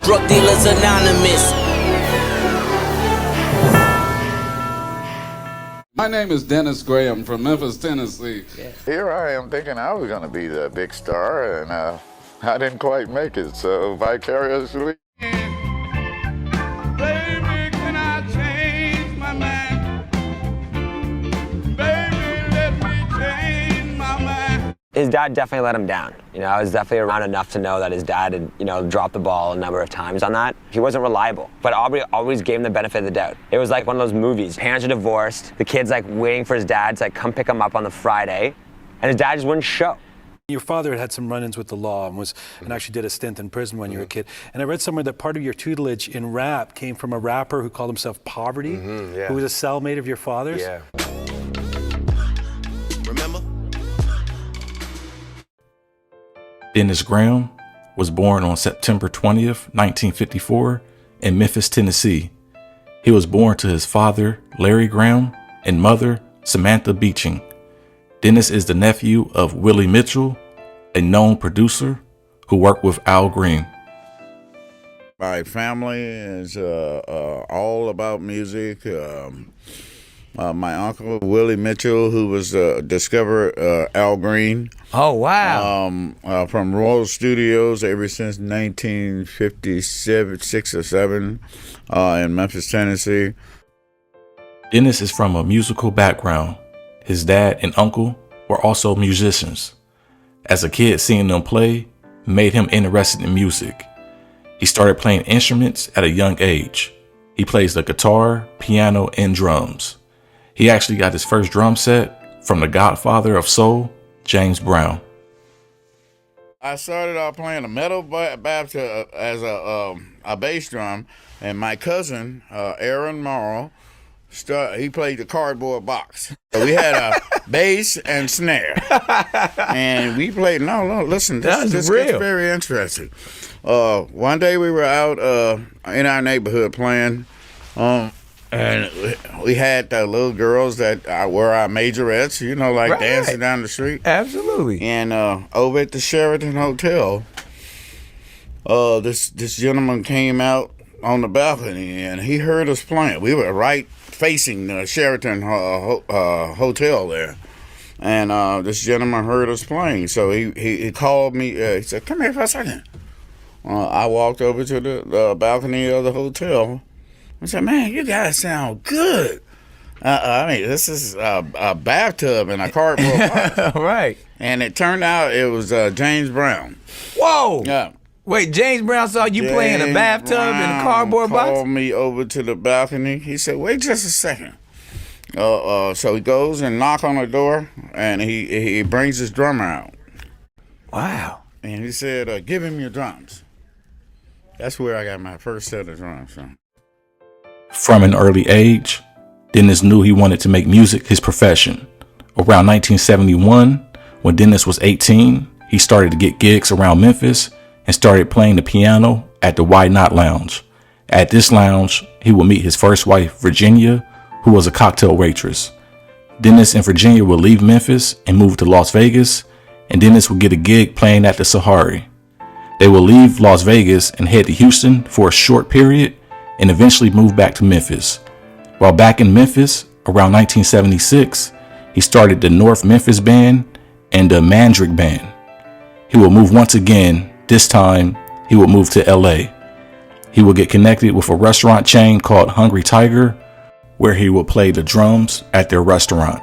Drug Dealers Anonymous. My name is Dennis Graham from Memphis, Tennessee. Here I am thinking I was going to be the big star, and I didn't quite make it, so vicariously. Baby, can I change my mind? Baby, let me change my mind. His dad definitely let him down. I was definitely around enough to know that his dad had, dropped the ball a number of times on that. He wasn't reliable, but Aubrey always gave him the benefit of the doubt. It was like one of those movies. Parents are divorced, the kid's like waiting for his dad to come pick him up on the Friday, and his dad just wouldn't show. Your father had some run-ins with the law and actually did a stint in prison when you were a kid. And I read somewhere that part of your tutelage in rap came from a rapper who called himself Poverty, who was a cellmate of your father's. Yeah. Remember? Dennis Graham was born on September 20th, 1954 in Memphis, Tennessee. He was born to his father, Larry Graham, and mother, Samantha Beeching. Dennis is the nephew of Willie Mitchell, a known producer who worked with Al Green. My family is all about music. My uncle, Willie Mitchell, who was discovered Al Green. Oh, wow. From Royal Studios ever since 1957, 6 or 7, in Memphis, Tennessee. Dennis is from a musical background. His dad and uncle were also musicians. As a kid, seeing them play made him interested in music. He started playing instruments at a young age. He plays the guitar, piano, and drums. He actually got his first drum set from the godfather of soul, James Brown. I started out playing a metal Baptist as a bass drum, and my cousin, Aaron Morrow, he played the cardboard box. So we had a bass and snare, and we played. No, listen, this gets very interesting. One day we were out in our neighborhood playing, and we had little girls that were our majorettes, like dancing down the street. Absolutely. And over at the Sheraton Hotel, this gentleman came out on the balcony, and he heard us playing. We were right facing the Sheraton Hotel there. And this gentleman heard us playing, so he called me. He said, "Come here for a second." I walked over to the balcony of the hotel. I said, "Man, you guys sound good." This is a bathtub and a cardboard box. Right. And it turned out it was James Brown. Whoa. Yeah. Wait, James Brown saw you play in a bathtub and a cardboard box? Called me over to the balcony. He said, "Wait just a second." So he goes and knock on the door, and he brings his drummer out. Wow. And he said, "Give him your drums." That's where I got my first set of drums from. From an early age, Dennis knew he wanted to make music his profession. Around 1971, when Dennis was 18, he started to get gigs around Memphis and started playing the piano at the Why Not Lounge. At this lounge, he would meet his first wife, Virginia, who was a cocktail waitress. Dennis and Virginia would leave Memphis and move to Las Vegas, and Dennis would get a gig playing at the Sahari. They would leave Las Vegas and head to Houston for a short period and eventually move back to Memphis. While back in Memphis, around 1976, he started the North Memphis Band and the Mandrick Band. He would move once again. This time, he would move to LA. He would get connected with a restaurant chain called Hungry Tiger, where he would play the drums at their restaurant.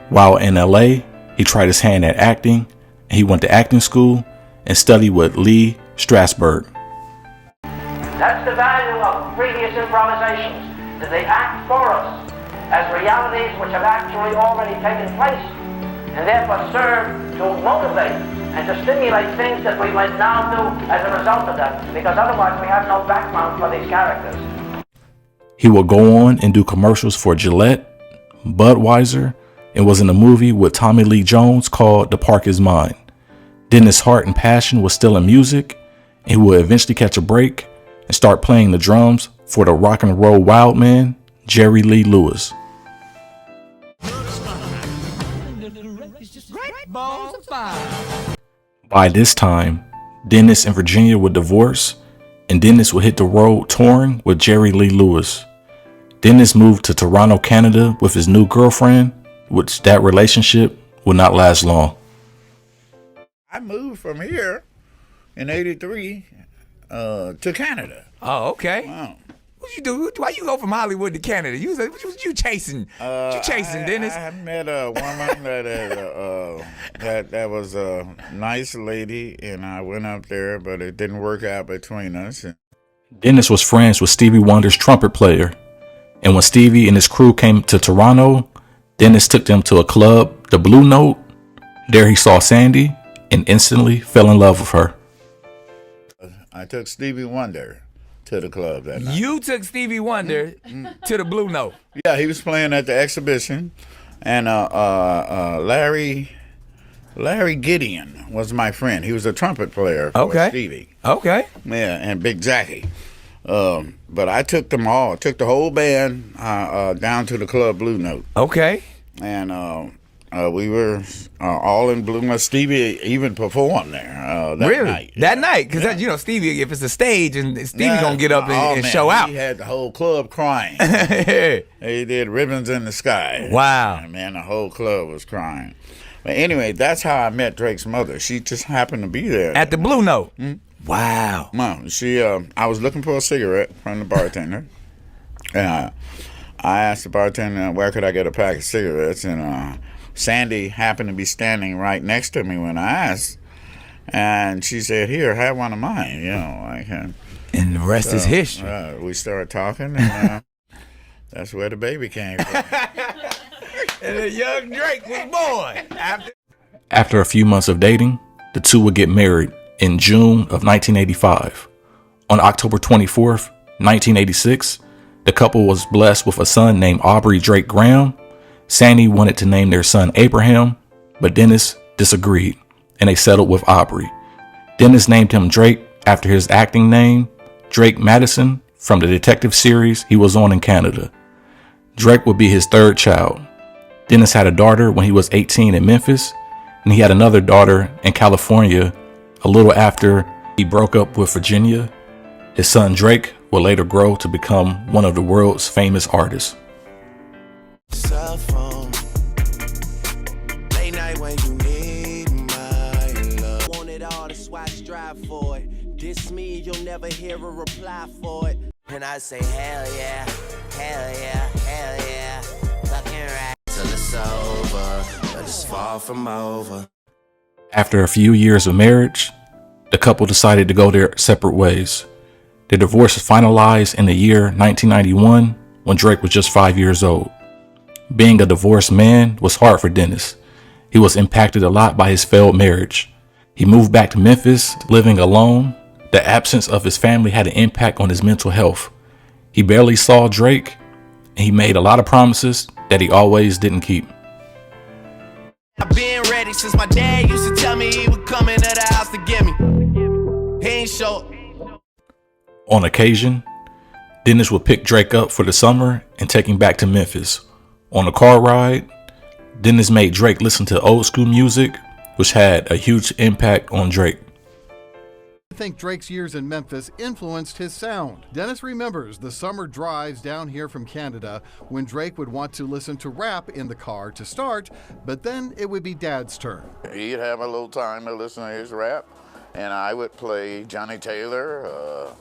While in LA, he tried his hand at acting, and he went to acting school and studied with Lee Strasberg. That's the value of previous improvisations, that they act for us as realities which have actually already taken place, and therefore serve to motivate and to stimulate things that we might now do as a result of that, because otherwise we have no background for these characters. He would go on and do commercials for Gillette, Budweiser, and was in a movie with Tommy Lee Jones called The Park Is Mine. Dennis' heart and passion was still in music, and he would eventually catch a break and start playing the drums for the rock and roll wild man, Jerry Lee Lewis. By this time, Dennis and Virginia would divorce, and Dennis would hit the road touring with Jerry Lee Lewis. Dennis moved to Toronto, Canada with his new girlfriend, which that relationship would not last long. I moved from here in '83 to Canada. Oh, okay. Wow. What you do? Why you go from Hollywood to Canada? What you chasing? What you chasing, Dennis? I met a woman that was a nice lady, and I went up there, but it didn't work out between us. Dennis was friends with Stevie Wonder's trumpet player, and when Stevie and his crew came to Toronto, Dennis took them to a club, the Blue Note. There he saw Sandy and instantly fell in love with her. I took Stevie Wonder to the club that night. You took Stevie Wonder to the Blue Note. Yeah, he was playing at the exhibition, and Larry Gideon was my friend. He was a trumpet player for Stevie. Okay. Yeah, and Big Jackie. But I took them all, took the whole band down to the club Blue Note. Okay. And we were all in Blue Note. Stevie even performed there that night. That night? Because, Stevie, if it's a stage, and Stevie going to get up and show out. He had the whole club crying. He did Ribbons in the Sky. Wow. And, man, the whole club was crying. But anyway, that's how I met Drake's mother. She just happened to be there. At the Blue Note? Wow. Mom, I was looking for a cigarette from the bartender. And I asked the bartender, where could I get a pack of cigarettes? And Sandy happened to be standing right next to me when I asked. And she said, here, have one of mine. And the rest is history. We started talking, and that's where the baby came from. And the young Drake was born. After a few months of dating, the two would get married in June of 1985. On October 24th, 1986, the couple was blessed with a son named Aubrey Drake Graham. Sandy wanted to name their son Abraham, but Dennis disagreed, and they settled with Aubrey. Dennis named him Drake after his acting name, Drake Madison, from the detective series he was on in Canada. Drake would be his third child. Dennis had a daughter when he was 18 in Memphis, and he had another daughter in California a little after he broke up with Virginia. His son Drake would later grow to become one of the world's famous artists. Cell phone. Late night when you need my love. Want it all, that's why I strive for it. Diss me, you'll never hear a reply for it. And I say, hell yeah, hell yeah, hell yeah. Fucking right till it's over, but it's far from over. After a few years of marriage, the couple decided to go their separate ways. The divorce was finalized in the year 1991 when Drake was just 5 years old. Being a divorced man was hard for Dennis. He was impacted a lot by his failed marriage. He moved back to Memphis, living alone. The absence of his family had an impact on his mental health. He barely saw Drake, and he made a lot of promises that he always didn't keep. I've been ready since my dad used to tell me he would come into the house to get me. He ain't show. On occasion, Dennis would pick Drake up for the summer and take him back to Memphis. On a car ride, Dennis made Drake listen to old school music, which had a huge impact on Drake. I think Drake's years in Memphis influenced his sound. Dennis remembers the summer drives down here from Canada when Drake would want to listen to rap in the car to start, but then it would be Dad's turn. He'd have a little time to listen to his rap, and I would play Johnny Taylor,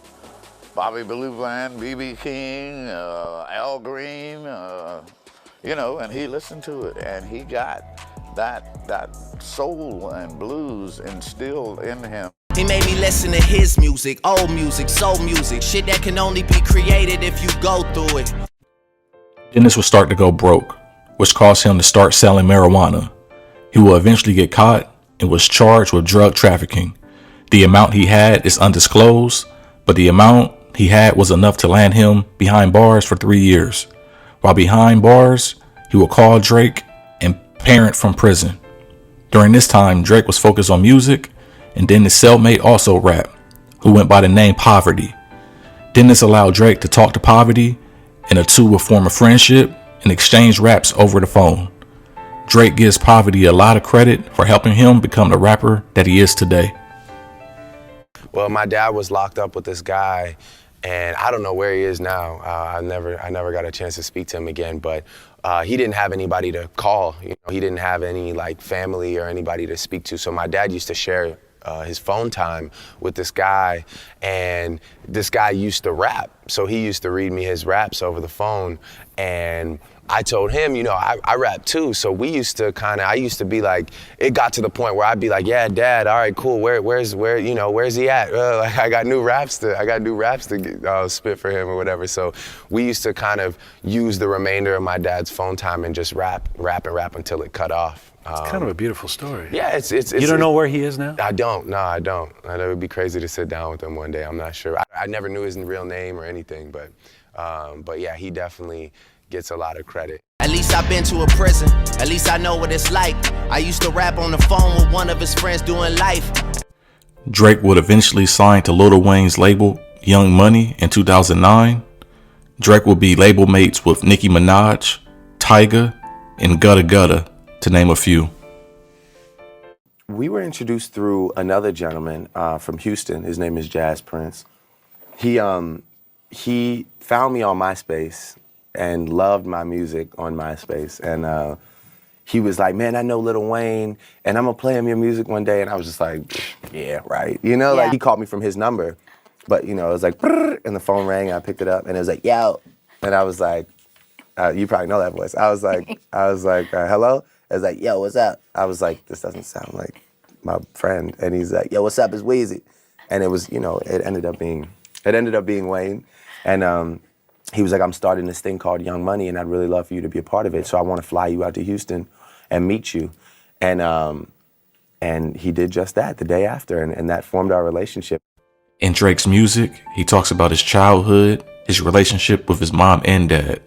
Bobby Blue Bland, B.B. King, Al Green, and he listened to it, and he got that soul and blues instilled in him. He made me listen to his music, old music, soul music, shit that can only be created if you go through it. Dennis would start to go broke, which caused him to start selling marijuana. He will eventually get caught and was charged with drug trafficking. The amount he had is undisclosed, but the amount he had was enough to land him behind bars for 3 years. While behind bars, he would call Drake and parent from prison. During this time, Drake was focused on music, and then his cellmate also rapped, who went by the name Poverty. Dennis allowed Drake to talk to Poverty, and the two would form a friendship and exchange raps over the phone. Drake gives Poverty a lot of credit for helping him become the rapper that he is today. Well, my dad was locked up with this guy, and I don't know where he is now. I never got a chance to speak to him again, but he didn't have anybody to call. You know, he didn't have any like family or anybody to speak to. So my dad used to share his phone time with this guy, and this guy used to rap. So he used to read me his raps over the phone, and I told him, you know, I rap too. So we used to I used to be like, it got to the point where I'd be like, yeah, Dad, all right, cool. Where's he at? Like, I got new raps to spit for him or whatever. So we used to kind of use the remainder of my dad's phone time and just rap until it cut off. It's kind of a beautiful story. Yeah, it's You don't know where he is now? I don't. No, I don't. It would be crazy to sit down with him one day. I'm not sure. I never knew his real name or anything, but yeah, he definitely gets a lot of credit. At least I've been to a prison. At least I know what it's like. I used to rap on the phone with one of his friends doing life. Drake would eventually sign to Lil Wayne's label Young Money in 2009. Drake would be label mates with Nicki Minaj, Tyga, and Gutta Gutta, to name a few. We were introduced through another gentleman from Houston. His name is Jazz Prince. He found me on MySpace and loved my music on MySpace. And he was like, man, I know Lil Wayne, and I'm gonna play him your music one day. And I was just like, yeah, right. You know, like he called me from his number. But, you know, it was like, and the phone rang, and I picked it up, and it was like, yo. And I was like, you probably know that voice. I was like, hello? It was like, yo, what's up? I was like, this doesn't sound like my friend. And he's like, yo, what's up? It's Weezy. And it was, you know, it ended up being Wayne. And he was like, I'm starting this thing called Young Money, and I'd really love for you to be a part of it. So I want to fly you out to Houston and meet you. And he did just that the day after, and that formed our relationship. In Drake's music, he talks about his childhood, his relationship with his mom and dad.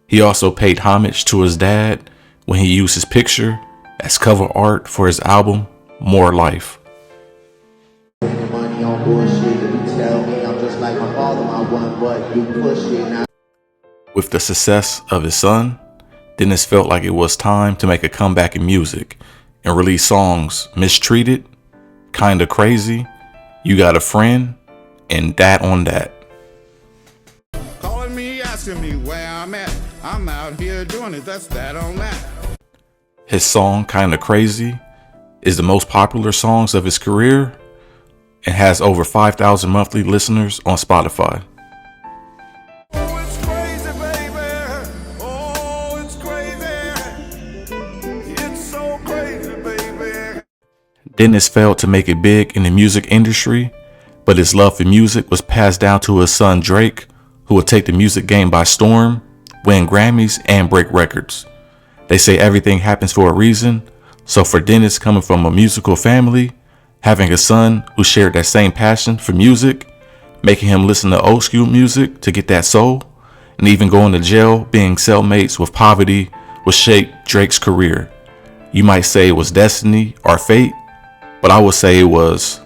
He also paid homage to his dad when he used his picture as cover art for his album, More Life. With the success of his son, Dennis felt like it was time to make a comeback in music and release songs Mistreated, Kinda Crazy, You Got a Friend, and Dat on Dat. Calling me, asking me where I'm at. I'm out here doing it, that's that on that. His song Kinda Crazy is the most popular songs of his career and has over 5,000 monthly listeners on Spotify. Oh, it's crazy, baby. Oh, it's crazy. It's so crazy, baby. Dennis failed to make it big in the music industry, but his love for music was passed down to his son Drake, who would take the music game by storm, win Grammys, and break records. They say everything happens for a reason, so for Dennis, coming from a musical family, having a son who shared that same passion for music, making him listen to old school music to get that soul, and even going to jail being cellmates with poverty would shape Drake's career. You might say it was destiny or fate, but I would say it was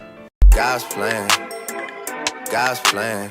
God's plan. God's plan.